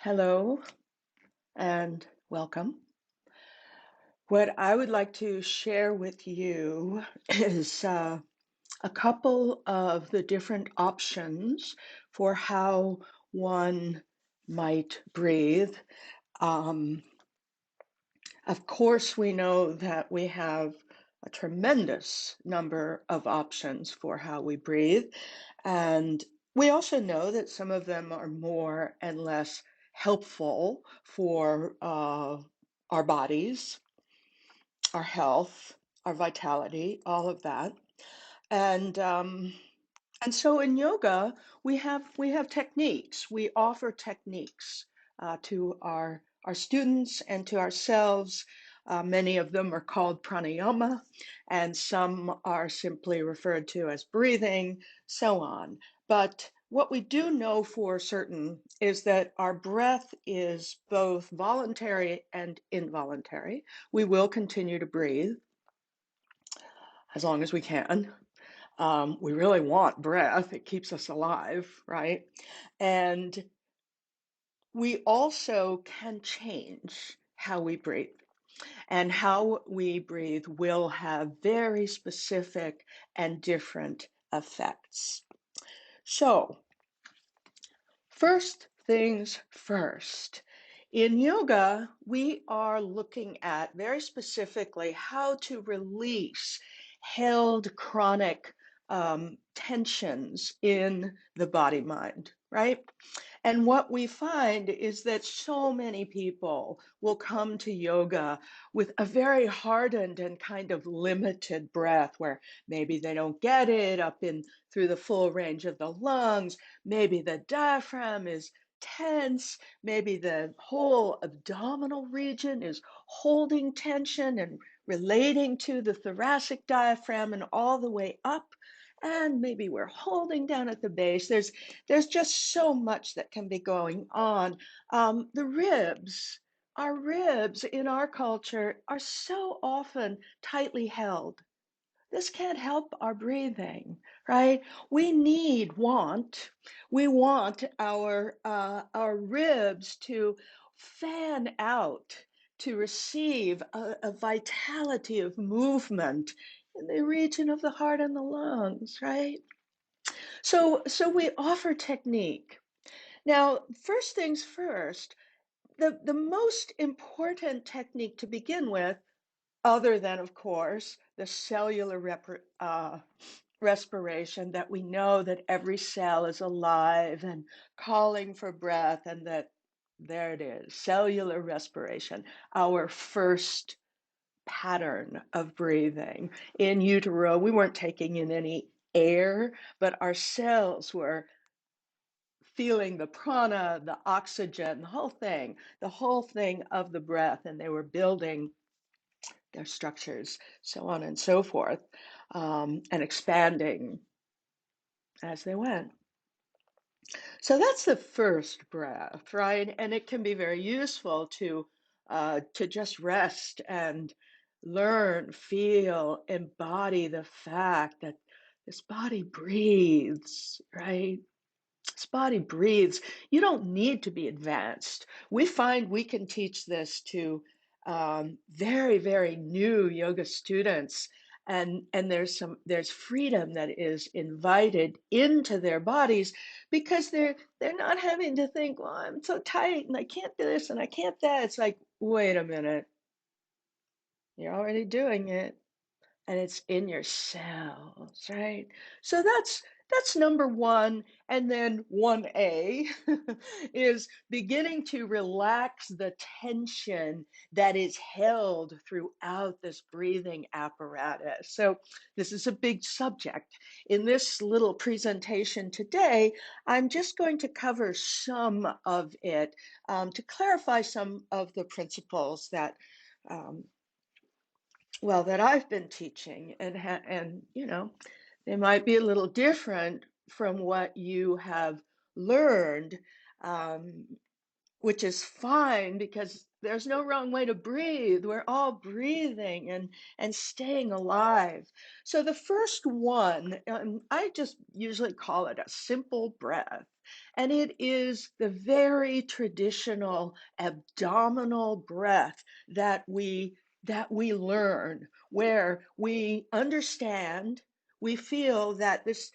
Hello and welcome. What I would like to share with you is a couple of the different options for how one might breathe. Um, of course, we know that we have a tremendous number of options for how we breathe, and we also know that some of them are more and less helpful for our bodies, our health, our vitality, all of that. And so in yoga, we have techniques. We offer techniques to our students and to ourselves. Many of them are called pranayama, and some are simply referred to as breathing, so on. But what we do know for certain is that our breath is both voluntary and involuntary. We will continue to breathe as long as we can. We really want breath. It keeps us alive, right? And we also can change how we breathe. And how we breathe will have very specific and different effects. So, first things first. In yoga, we are looking at very specifically how to release held chronic tensions in the body mind, right? And what we find is that so many people will come to yoga with a very hardened and kind of limited breath, where maybe they don't get it up in through the full range of the lungs. Maybe the diaphragm is tense. Maybe the whole abdominal region is holding tension and relating to the thoracic diaphragm and all the way up. And maybe we're holding down at the base. There's just so much that can be going on. The ribs, our ribs in our culture are so often tightly held. This can't help our breathing, right? We want our ribs to fan out, to receive a vitality of movement in the region of the heart and the lungs, right? So we offer technique. Now, first things first, the most important technique to begin with, other than, of course, the cellular respiration, that we know that every cell is alive and calling for breath, and that there it is, cellular respiration, our first pattern of breathing. In utero, we weren't taking in any air, but our cells were feeling the prana, the oxygen, the whole thing of the breath, and they were building their structures, so on and so forth, and expanding as they went. So that's the first breath, right? And it can be very useful to just rest and learn, feel, embody the fact that this body breathes, right? This body breathes. You don't need to be advanced. We find we can teach this to very, very new yoga students, and there's freedom that is invited into their bodies, because they're not having to think, well, I'm so tight and I can't do this and I can't that. It's like, wait a minute, you're already doing it, and it's in your cells, right? So that's number one. And then 1A is beginning to relax the tension that is held throughout this breathing apparatus. So this is a big subject. In this little presentation today, I'm just going to cover some of it, to clarify some of the principles that um, that I've been teaching, and they might be a little different from what you have learned, um, which is fine because there's no wrong way to breathe. We're all breathing and staying alive. So the first one, I just usually call it a simple breath. And it is the very traditional abdominal breath that we learn, where we understand, we feel that this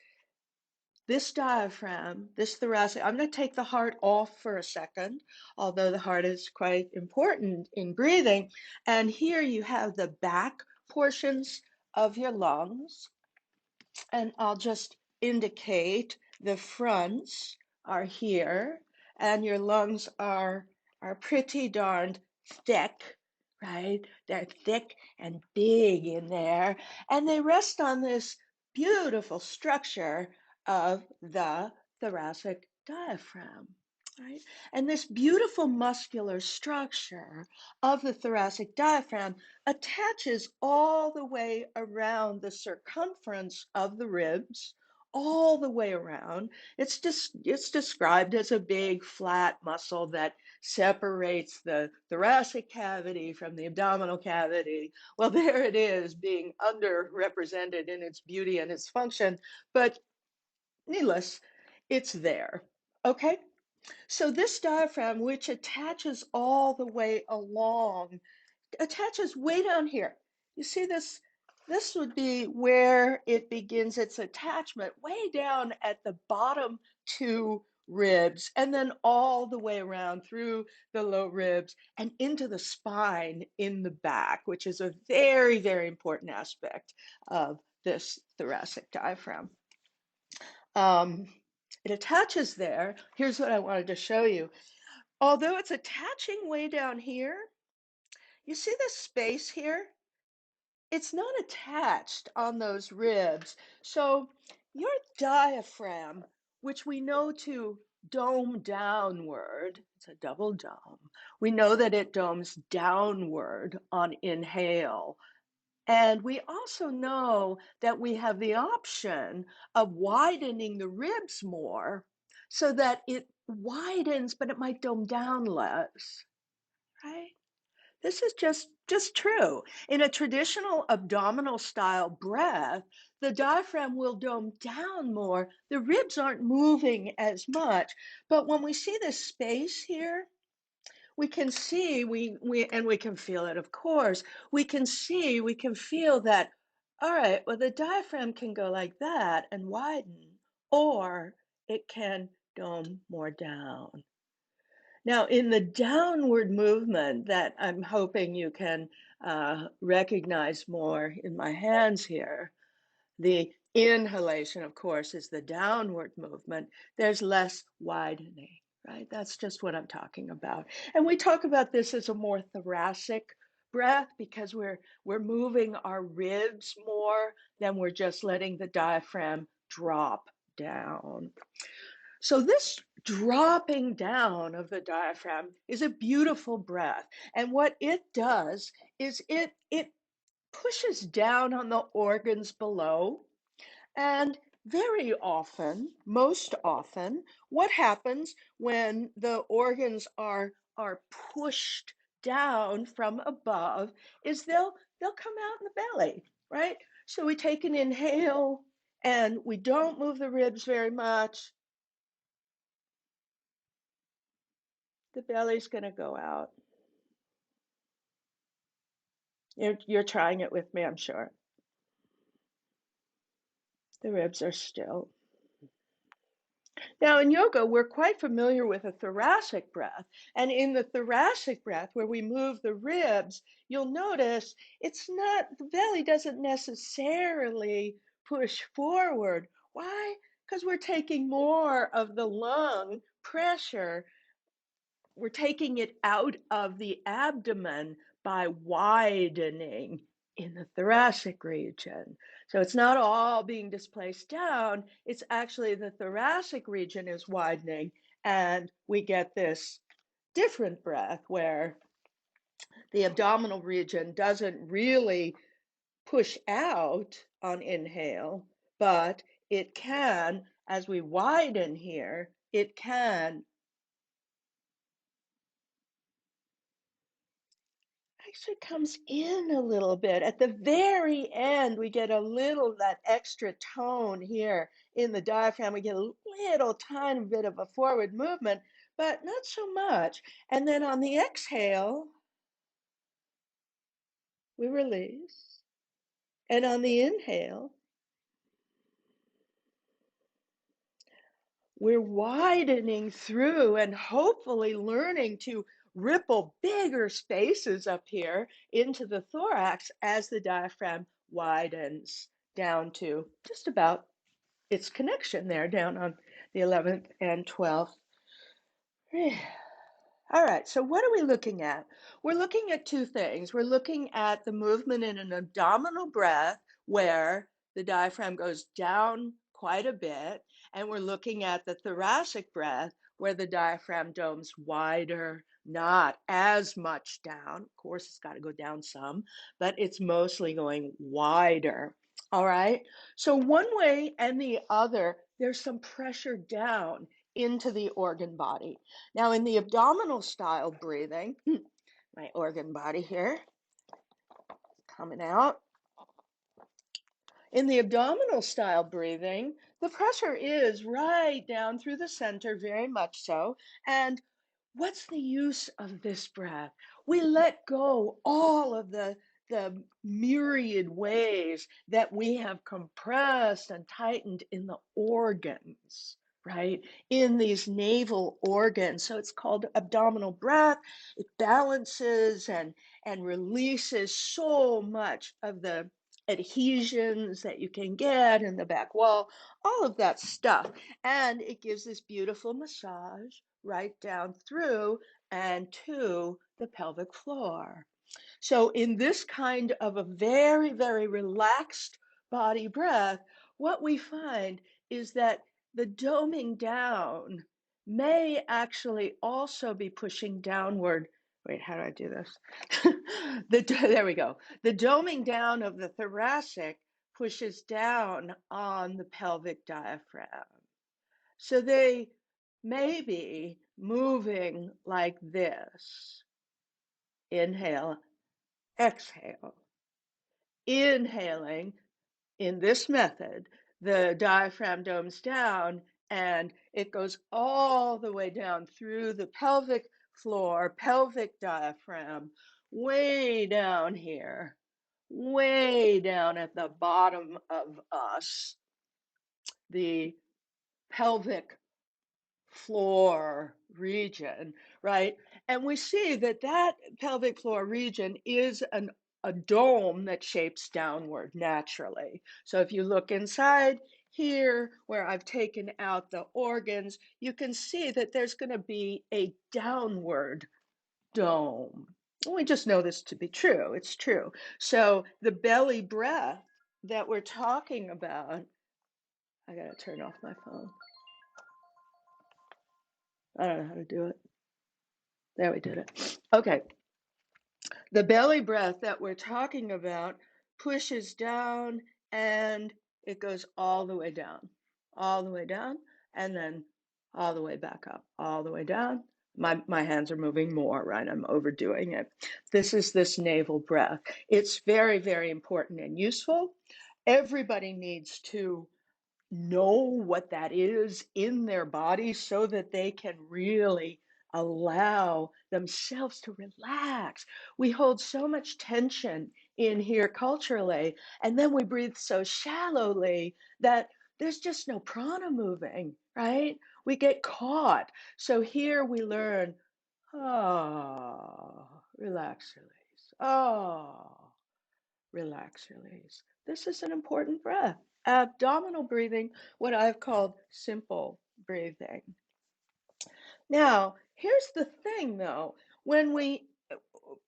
diaphragm, this thoracic, I'm going to take the heart off for a second, although the heart is quite important in breathing. And here you have the back portions of your lungs. And I'll just indicate the fronts are here, and your lungs are pretty darned thick, right? They're thick and big in there, and they rest on this beautiful structure of the thoracic diaphragm. Right? And this beautiful muscular structure of the thoracic diaphragm attaches all the way around the circumference of the ribs, all the way around. It's described as a big flat muscle that separates the thoracic cavity from the abdominal cavity. Well, there it is, being underrepresented in its beauty and its function, but needless, it's there. Okay? So this diaphragm, which attaches all the way along, attaches way down here. You see this? This would be where it begins its attachment, way down at the bottom two ribs, and then all the way around through the low ribs and into the spine in the back, which is a very, very important aspect of this thoracic diaphragm. Um, it attaches there. Here's what I wanted to show you. Although it's attaching way down here, you see this space here? It's not attached on those ribs. So your diaphragm, which we know to dome downward, it's a double dome. We know that it domes downward on inhale. And we also know that we have the option of widening the ribs more so that it widens, but it might dome down less, right? This is just true. In a traditional abdominal style breath, the diaphragm will dome down more. The ribs aren't moving as much. But when we see this space here, we can see, and we can feel it, of course. We can see, we can feel that, all right, well, the diaphragm can go like that and widen, or it can dome more down. Now, in the downward movement that I'm hoping you can recognize more in my hands here, the inhalation, of course, is the downward movement. There's less widening, right? That's just what I'm talking about. And we talk about this as a more thoracic breath because we're moving our ribs more than we're just letting the diaphragm drop down. So this dropping down of the diaphragm is a beautiful breath. And what it does is it pushes down on the organs below. And very often, most often, what happens when the organs are pushed down from above is they'll come out in the belly, right? So we take an inhale and we don't move the ribs very much. The belly's going to go out. You're trying it with me, I'm sure. The ribs are still. Now, in yoga, we're quite familiar with a thoracic breath. And in the thoracic breath, where we move the ribs, you'll notice it's not, the belly doesn't necessarily push forward. Why? Because we're taking more of the lung pressure. We're taking it out of the abdomen by widening in the thoracic region. So it's not all being displaced down, it's actually the thoracic region is widening, and we get this different breath where the abdominal region doesn't really push out on inhale, but it can, as we widen here, it can actually comes in a little bit. At the very end, we get a little that extra tone here in the diaphragm. We get a little tiny bit of a forward movement, but not so much. And then on the exhale, we release. And on the inhale, we're widening through and hopefully learning to ripple bigger spaces up here into the thorax as the diaphragm widens down to just about its connection there down on the 11th and 12th. All right, so what are we looking at? We're looking at two things. We're looking at the movement in an abdominal breath where the diaphragm goes down quite a bit, and we're looking at the thoracic breath where the diaphragm domes wider, not as much down. Of course, it's got to go down some, but it's mostly going wider. All right, so one way and the other, there's some pressure down into the organ body. Now, in the abdominal style breathing, my organ body here coming out. In the abdominal style breathing, the pressure is right down through the center, very much so. And what's the use of this breath? We let go all of the myriad ways that we have compressed and tightened in the organs, right? In these navel organs. So it's called abdominal breath. It balances and releases so much of the adhesions that you can get in the back wall, all of that stuff. And it gives this beautiful massage right down through and to the pelvic floor. So in this kind of a very, very relaxed body breath, what we find is that the doming down may actually also be pushing downward. Wait, how do I do this? There we go. The doming down of the thoracic pushes down on the pelvic diaphragm. So they may be moving like this. Inhale, exhale. Inhaling in this method, the diaphragm domes down and it goes all the way down through the pelvic floor, pelvic diaphragm, way down here, way down at the bottom of us, the pelvic floor region, right? And we see that that pelvic floor region is a dome that shapes downward naturally. So if you look inside here where I've taken out the organs, you can see that there's going to be a downward dome. We just know this to be true. It's true. So the belly breath that we're talking about, I got to turn off my phone. I don't know how to do it. There, we did it. Okay. The belly breath that we're talking about pushes down and it goes all the way down, and then all the way back up, all the way down. My hands are moving more, right? I'm overdoing it. This is this navel breath. It's very, very important and useful. Everybody needs to know what that is in their body so that they can really allow themselves to relax. We hold so much tension in here culturally, and then we breathe so shallowly that there's just no prana moving, right? We get caught. So here we learn, oh, relax, release. Oh, relax, release. This is an important breath. Abdominal breathing, what I've called simple breathing. Now, here's the thing though,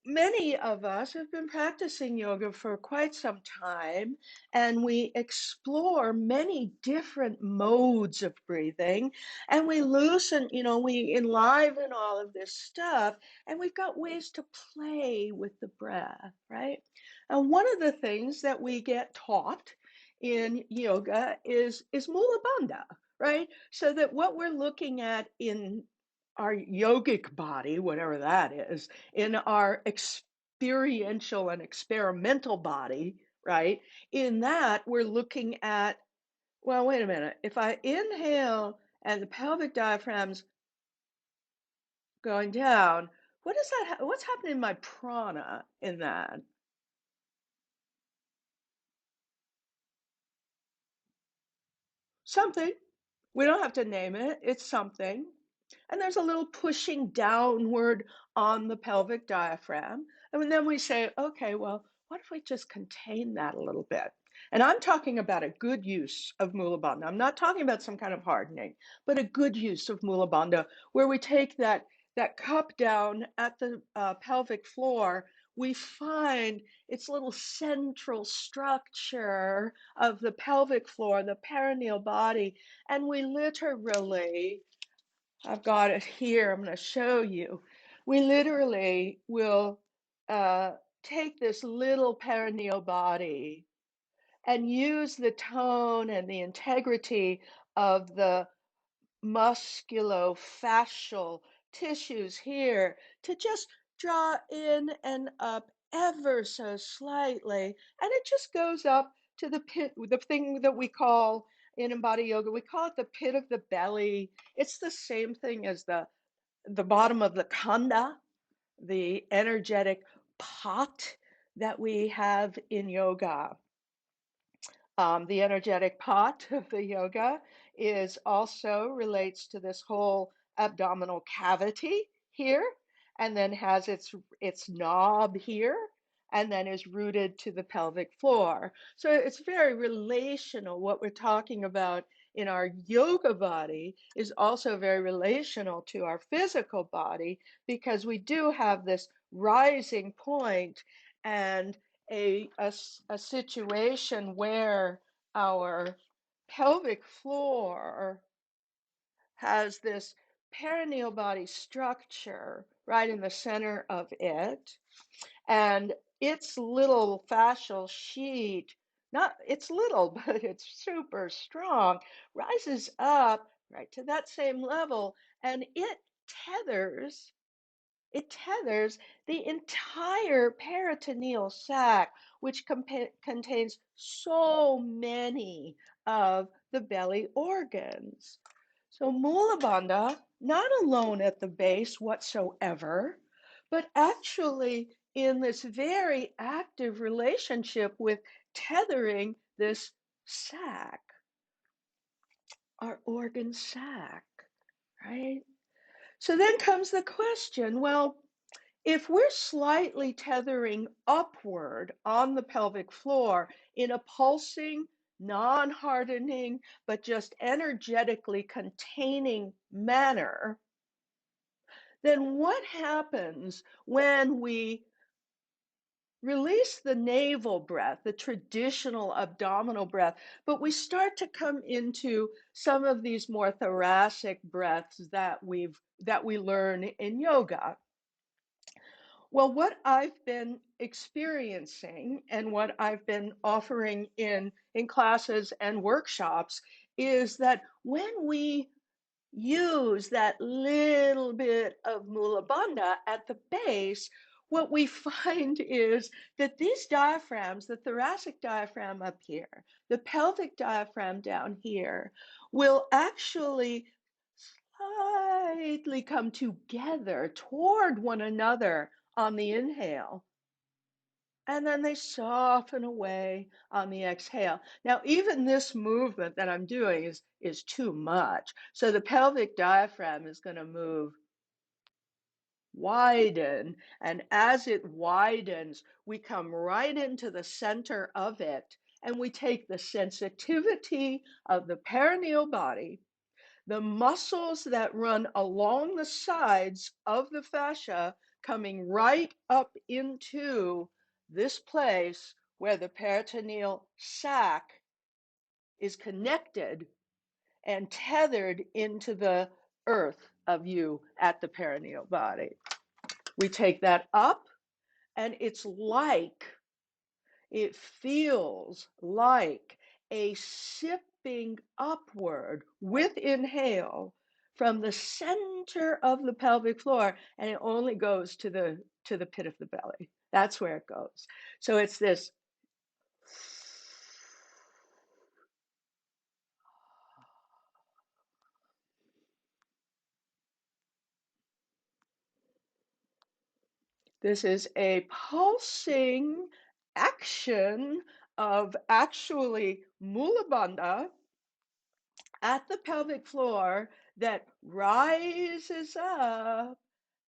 many of us have been practicing yoga for quite some time, and we explore many different modes of breathing, and we loosen, we enliven all of this stuff, and we've got ways to play with the breath, right? And one of the things that we get taught in yoga is Mula Bandha, right? So that what we're looking at in our yogic body, whatever that is, in our experiential and experimental body, right? In that, we're looking at, well, wait a minute. If I inhale and the pelvic diaphragm's going down, what is that? What's happening in my prana in that? Something. We don't have to name it. It's something. And there's a little pushing downward on the pelvic diaphragm. And then we say, okay, well, what if we just contain that a little bit? And I'm talking about a good use of Mula Bandha. I'm not talking about some kind of hardening, but a good use of Mula Bandha, where we take that cup down at the pelvic floor. We find its little central structure of the pelvic floor, the perineal body, and we literally, I've got it here, I'm going to show you. We literally will uh, take this little perineal body and use the tone and the integrity of the musculofascial tissues here to just draw in and up ever so slightly. And it just goes up to the pit, the thing that we call in embodied yoga, we call it the pit of the belly. It's the same thing as the bottom of the khanda, the energetic pot that we have in yoga. The energetic pot of the yoga is also relates to this whole abdominal cavity here, and then has its knob here, and then is rooted to the pelvic floor. So it's very relational. What we're talking about in our yoga body is also very relational to our physical body, because we do have this rising point and a situation where our pelvic floor has this perineal body structure right in the center of it, and its little fascial sheet, not it's little, but it's super strong, rises up right to that same level, and tethers it tethers the entire peritoneal sac, which contains so many of the belly organs. So Mula Bandha, not alone at the base whatsoever, but actually in this very active relationship with tethering this sac, our organ sac, right? So then comes the question, well, if we're slightly tethering upward on the pelvic floor in a pulsing, non-hardening, but just energetically containing manner, then what happens when we release the navel breath, the traditional abdominal breath, but we start to come into some of these more thoracic breaths that we learn in yoga? Well, what I've been experiencing and what I've been offering in classes and workshops is that when we use that little bit of Mula Bandha at the base, what we find is that these diaphragms, the thoracic diaphragm up here, the pelvic diaphragm down here, will actually slightly come together toward one another on the inhale, and then they soften away on the exhale. Now, even this movement that I'm doing is too much. So the pelvic diaphragm is going to move, widen, and as it widens, we come right into the center of it, and we take the sensitivity of the perineal body, the muscles that run along the sides of the fascia, coming right up into this place where the peritoneal sac is connected and tethered into the earth of you at the perineal body. We take that up, and it feels like a sipping upward with inhale from the center of the pelvic floor, and it only goes to the pit of the belly. That's where it goes. So it's this. This is a pulsing action of actually Mula Bandha at the pelvic floor that rises up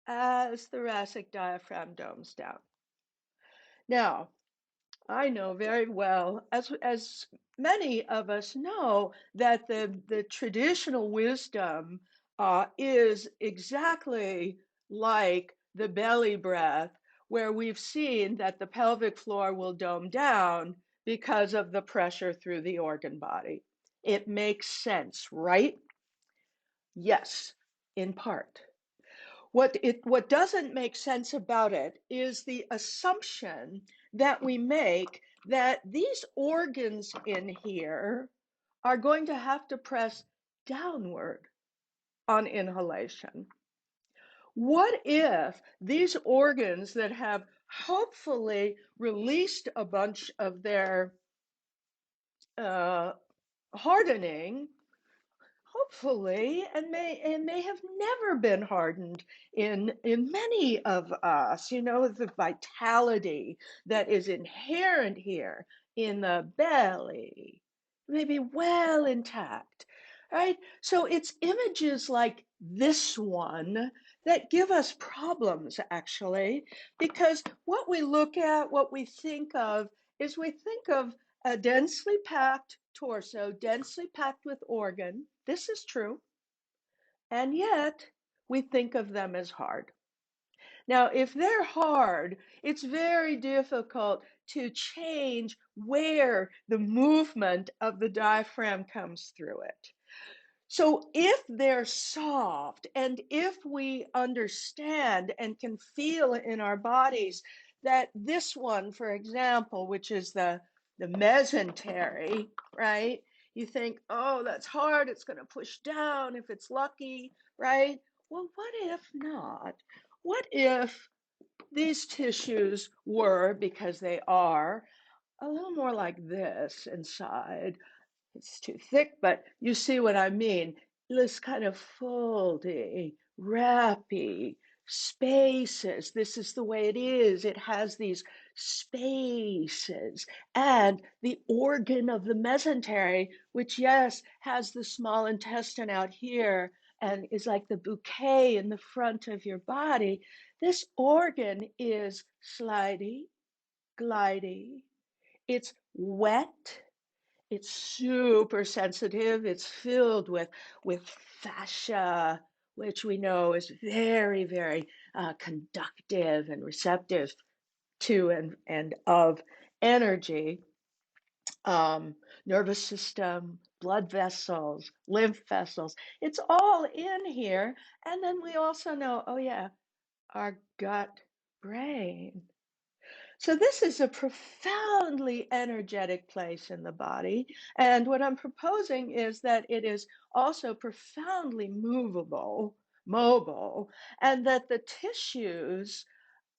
as thoracic diaphragm domes down. Now, I know very well, as many of us know, that the traditional wisdom is exactly like the belly breath, where we've seen that the pelvic floor will dome down because of the pressure through the organ body. It makes sense, right? Yes, in part. What doesn't make sense about it is the assumption that we make that these organs in here are going to have to press downward on inhalation. What if these organs that have hopefully released a bunch of their uh, hardening, hopefully, and may have never been hardened in many of us, the vitality that is inherent here in the belly may be well intact, right? So it's images like this one that give us problems, actually, because what we look at, what we think of, is we think of a densely packed torso, densely packed with organ. This is true. And yet, we think of them as hard. Now, if they're hard, it's very difficult to change where the movement of the diaphragm comes through it. So if they're soft, and if we understand and can feel in our bodies that this one, for example, which is the mesentery, right? You think, oh, that's hard, it's going to push down if it's lucky, right? Well, what if not? What if these tissues were, because they are, a little more like this inside? It's too thick, but you see what I mean. This kind of foldy, wrappy spaces. This is the way it is. It has these spaces. And the organ of the mesentery, which, yes, has the small intestine out here and is like the bouquet in the front of your body. This organ is slidey, glidey. It's wet, it's super sensitive. It's filled with fascia, which we know is very, very conductive and receptive to and of energy. Nervous system, blood vessels, lymph vessels. It's all in here. And then we also know, oh yeah, our gut brain. So this is a profoundly energetic place in the body. And what I'm proposing is that it is also profoundly movable, mobile, and that the tissues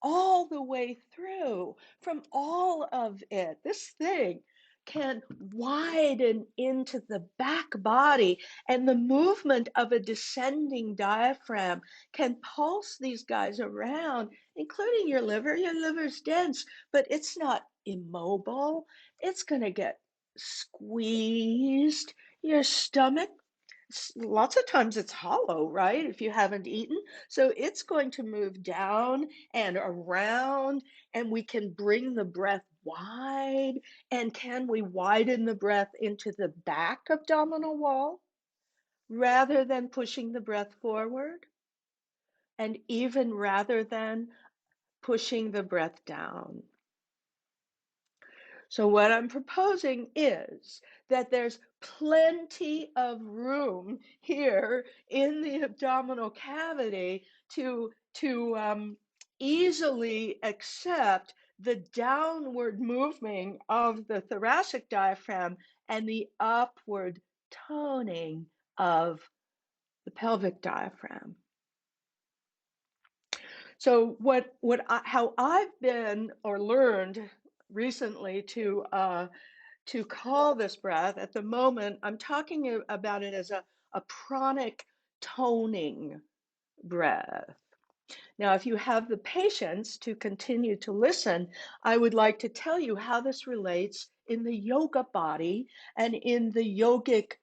all the way through from all of it, this thing can widen into the back body, and the movement of a descending diaphragm can pulse these guys around, including your liver. Your liver's dense, but it's not immobile. It's going to get squeezed. Your stomach, lots of times it's hollow, right? If you haven't eaten. So it's going to move down and around, and we can bring the breath wide. And can we widen the breath into the back abdominal wall rather than pushing the breath forward? And even rather than pushing the breath down. So what I'm proposing is that there's plenty of room here in the abdominal cavity to easily accept the downward movement of the thoracic diaphragm and the upward toning of the pelvic diaphragm. So how I've been or learned recently to call this breath at the moment, I'm talking about it as a pranic toning breath. Now, if you have the patience to continue to listen, I would like to tell you how this relates in the yoga body and in the yogic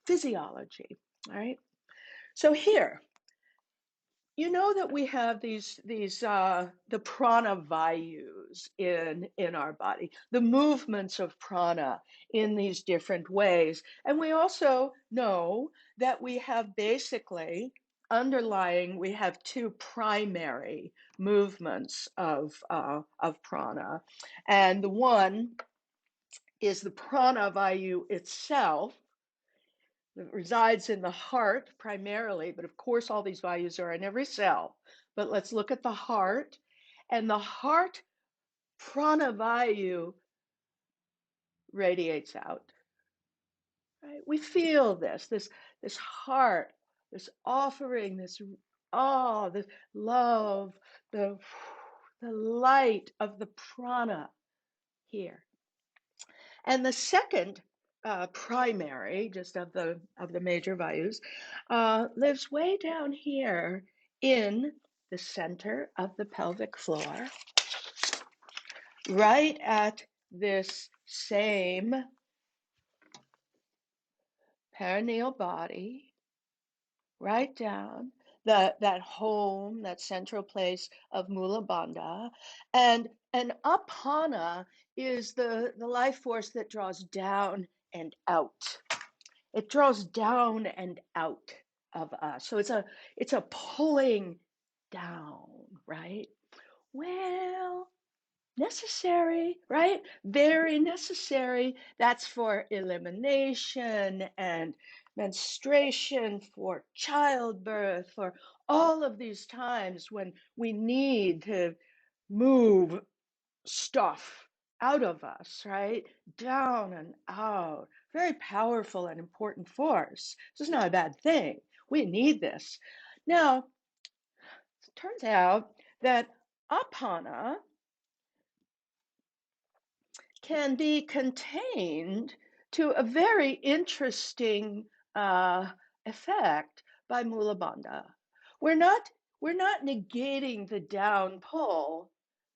physiology. All right. So here, you know that we have these the prana vayus in our body, the movements of prana in these different ways, and we also know that we have basically underlying we have two primary movements of prana, and the one is the prana vayu itself that resides in the heart primarily, but of course all these values are in every cell. But let's look at the heart. And the heart pranavayu radiates out. Right? We feel this heart, this offering, this love, the light of the prana here. And the second primary, just of the major values, lives way down here in the center of the pelvic floor, right at this same perineal body, right down that home, that central place of Mula Bandha, and apana is the life force that draws down and out. It draws down and out of us. So it's a pulling down, right? Well, necessary, right? Very necessary. That's for elimination and menstruation, for childbirth, for all of these times when we need to move stuff out of us, right? Down and out. Very powerful and important force. This is not a bad thing. We need this. Now, it turns out that apana can be contained to a very interesting effect by Mula Bandha. We're not we're not negating the down pull,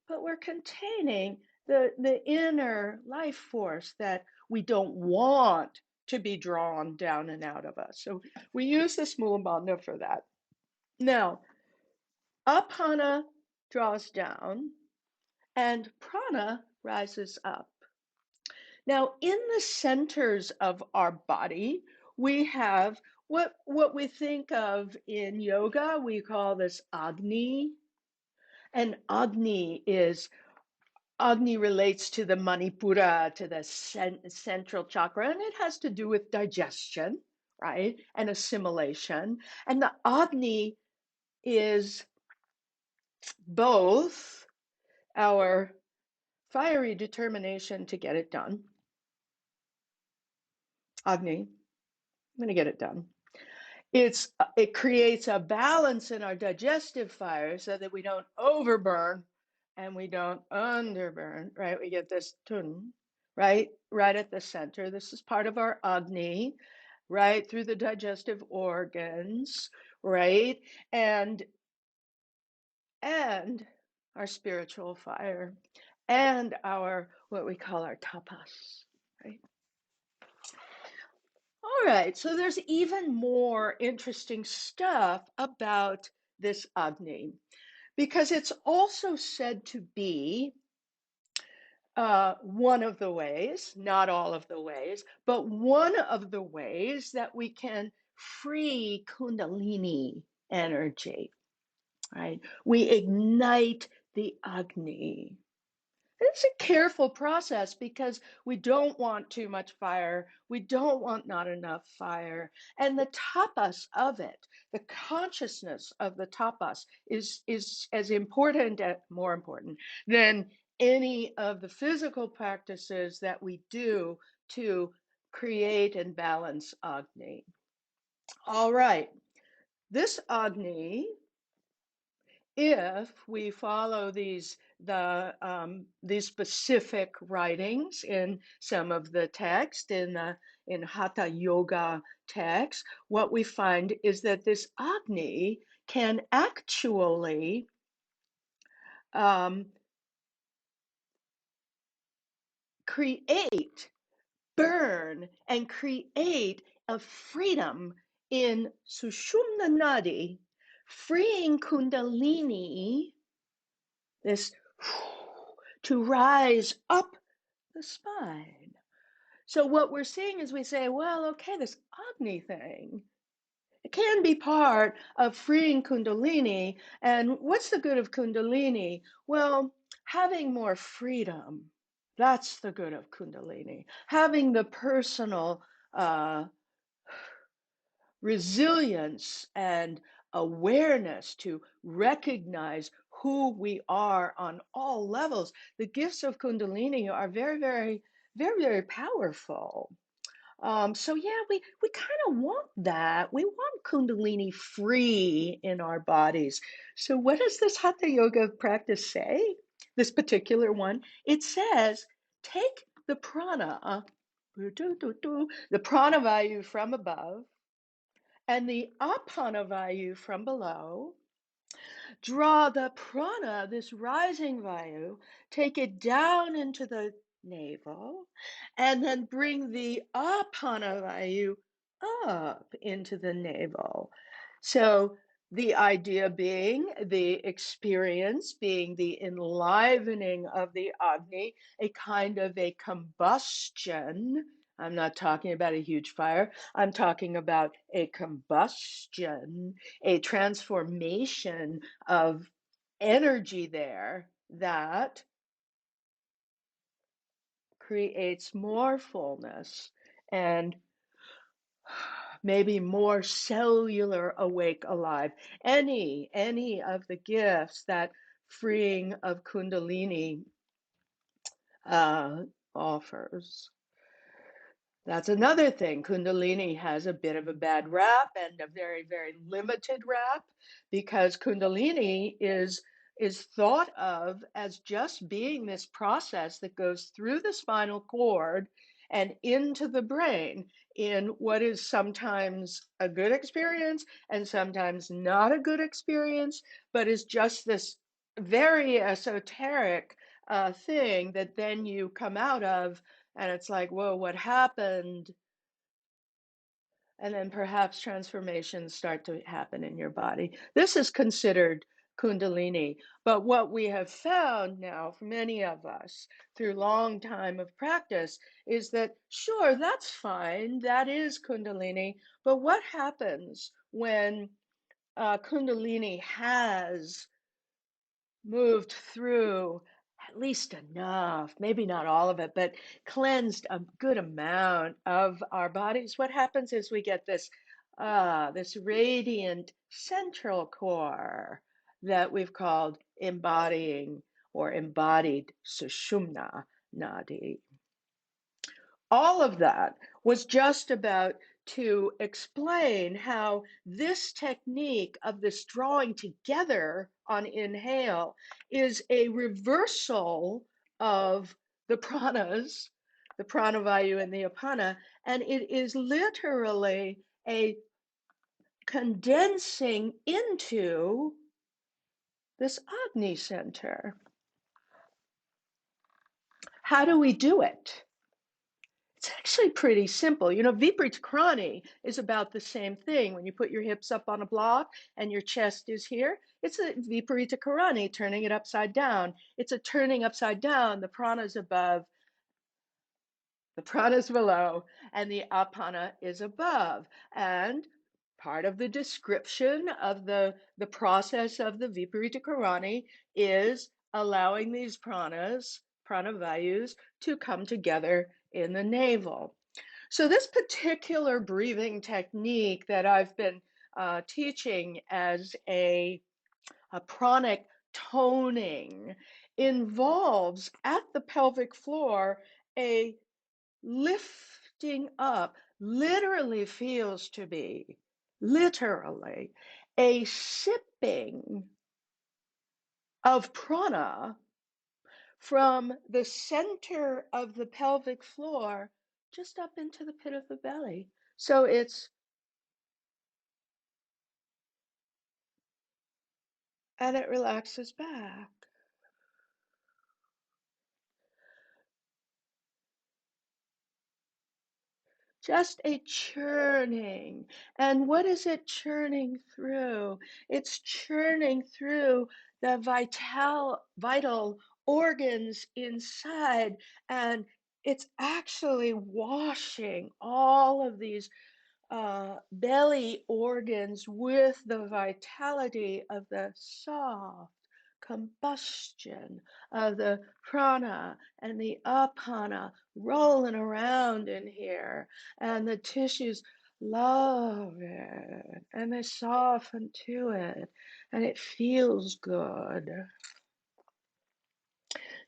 but we're containing the inner life force that we don't want to be drawn down and out of us. So we use this Mula Bandha for that. Now, apana draws down and prana rises up. Now, in the centers of our body, we have what we think of in yoga, we call this Agni. And Agni relates to the Manipura, to the central chakra, and it has to do with digestion, right? And assimilation. And the Agni is both our fiery determination to get it done. Agni, I'm going to get it done. It creates a balance in our digestive fire so that we don't overburn and we don't underburn, right? We get this tun, right at the center. This is part of our Agni, right through the digestive organs, right? And our spiritual fire and our what we call our tapas, right? All right, so there's even more interesting stuff about this Agni because it's also said to be one of the ways, not all of the ways, but one of the ways that we can free Kundalini energy, right? We ignite the Agni. It's a careful process because we don't want too much fire. We don't want not enough fire. And the tapas of it, the consciousness of the tapas is as important, more important than any of the physical practices that we do to create and balance Agni. All right, this Agni if we follow these specific writings in some of the text in Hatha Yoga text, what we find is that this Agni can actually um, create, burn, and create a freedom in Sushumna Nadi, freeing Kundalini, this to rise up the spine. So what we're seeing is we say, well, okay, this Agni thing, it can be part of freeing Kundalini. And what's the good of Kundalini? Well, having more freedom. That's the good of Kundalini. Having the personal uh, resilience and awareness to recognize who we are on all levels. The gifts of Kundalini are very, very, very, very powerful. So yeah, we kind of want that. We want Kundalini free in our bodies. So what does this Hatha Yoga practice say? This particular one, it says, take the prana, the prana vayu from above, and the apana vayu from below. Draw the prana, this rising vayu, take it down into the navel, and then bring the apana vayu up into the navel. So the idea being, the experience being the enlivening of the Agni, a kind of a combustion. I'm not talking about a huge fire. I'm talking about a combustion, a transformation of energy there that creates more fullness and maybe more cellular awake alive. Any of the gifts that freeing of Kundalini offers. That's another thing. Kundalini has a bit of a bad rap and a very, very limited rap because Kundalini is thought of as just being this process that goes through the spinal cord and into the brain in what is sometimes a good experience and sometimes not a good experience, but is just this very esoteric thing that then you come out of and it's like, whoa, what happened? And then perhaps transformations start to happen in your body. This is considered Kundalini. But what we have found now for many of us through long time of practice is that, sure, that's fine. That is Kundalini. But what happens when Kundalini has moved through at least enough, maybe not all of it, but cleansed a good amount of our bodies? What happens is we get this radiant central core that we've called embodying or embodied Sushumna Nadi. All of that was just about to explain how this technique of this drawing together on inhale is a reversal of the pranas, the pranavayu and the apana, and it is literally a condensing into this Agni center. How do we do it? It's actually pretty simple. You know, Viparita Karani is about the same thing. When you put your hips up on a block and your chest is here, it's a Viparita Karani, turning it upside down. It's a turning upside down. The prana is above, the prana is below, and the apana is above. And part of the description of the process of the Viparita Karani is allowing these pranas, pranavayus, to come together in the navel. So this particular breathing technique that I've been teaching as a pranic toning involves at the pelvic floor a lifting up, literally feels to be, literally, a sipping of prana from the center of the pelvic floor just up into the pit of the belly. So and it relaxes back. Just a churning. And what is it churning through? It's churning through the vital organs inside, and it's actually washing all of these belly organs with the vitality of the soft combustion of the prana and the apana rolling around in here. And the tissues love it and they soften to it and it feels good.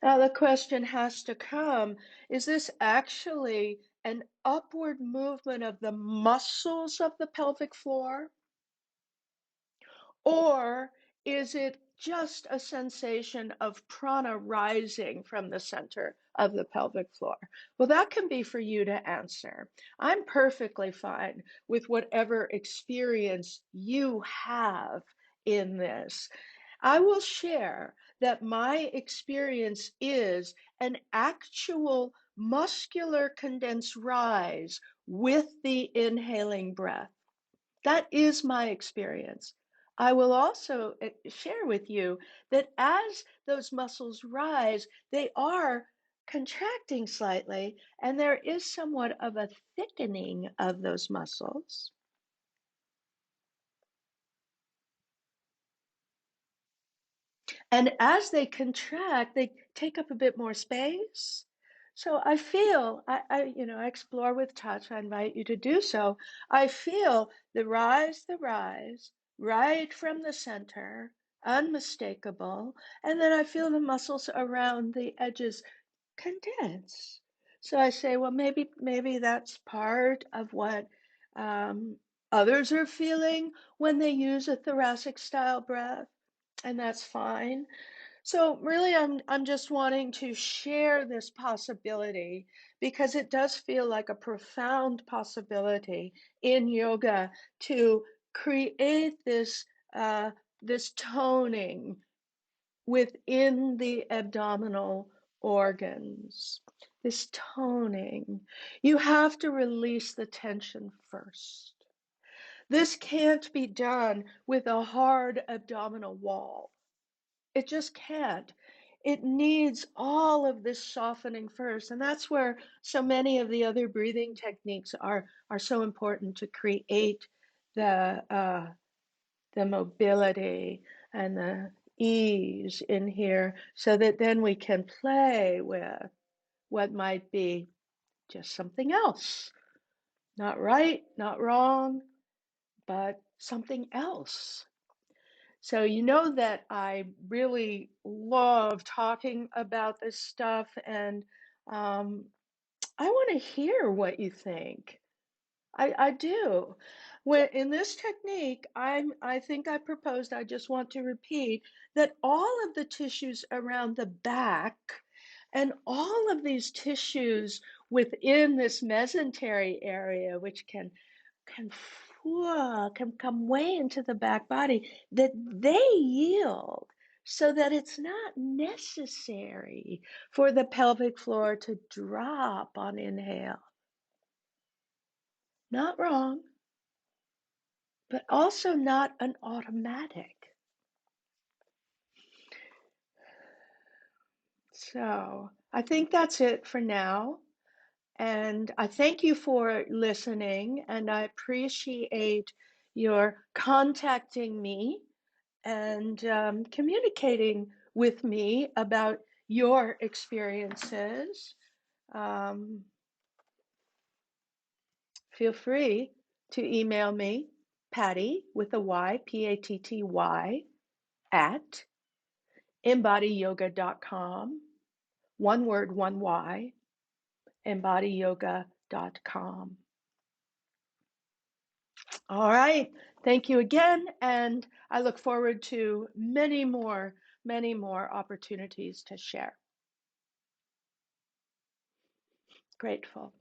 Now, the question has to come, is this actually an upward movement of the muscles of the pelvic floor? Or is it just a sensation of prana rising from the center of the pelvic floor? Well, that can be for you to answer. I'm perfectly fine with whatever experience you have in this. I will share that my experience is an actual muscular condensed rise with the inhaling breath. That is my experience. I will also share with you that as those muscles rise, they are contracting slightly, and there is somewhat of a thickening of those muscles. And as they contract, they take up a bit more space. So I feel, I explore with touch. I invite you to do so. I feel the rise, right from the center, unmistakable. And then I feel the muscles around the edges condense. So I say, well, maybe that's part of what others are feeling when they use a thoracic style breath, and that's fine. So really, I'm just wanting to share this possibility because it does feel like a profound possibility in yoga to create this toning within the abdominal organs. This toning. You have to release the tension first. This can't be done with a hard abdominal wall. It just can't. It needs all of this softening first. And that's where so many of the other breathing techniques are so important to create the mobility and the ease in here so that then we can play with what might be just something else. Not right, not wrong, but something else. So you know that I really love talking about this stuff, and um, I want to hear what you think. I do. When in this technique, I think I proposed, I just want to repeat that all of the tissues around the back and all of these tissues within this mesentery area, which can can come way into the back body, that they yield so that it's not necessary for the pelvic floor to drop on inhale. Not wrong, but also not an automatic. So I think that's it for now. And I thank you for listening, and I appreciate your contacting me and communicating with me about your experiences. Um, Feel free to email me, Patty with a Y, Patty, at embodyyoga.com. One word, one Y, embodyyoga.com. All right. Thank you again. And I look forward to many more many more opportunities to share. Grateful.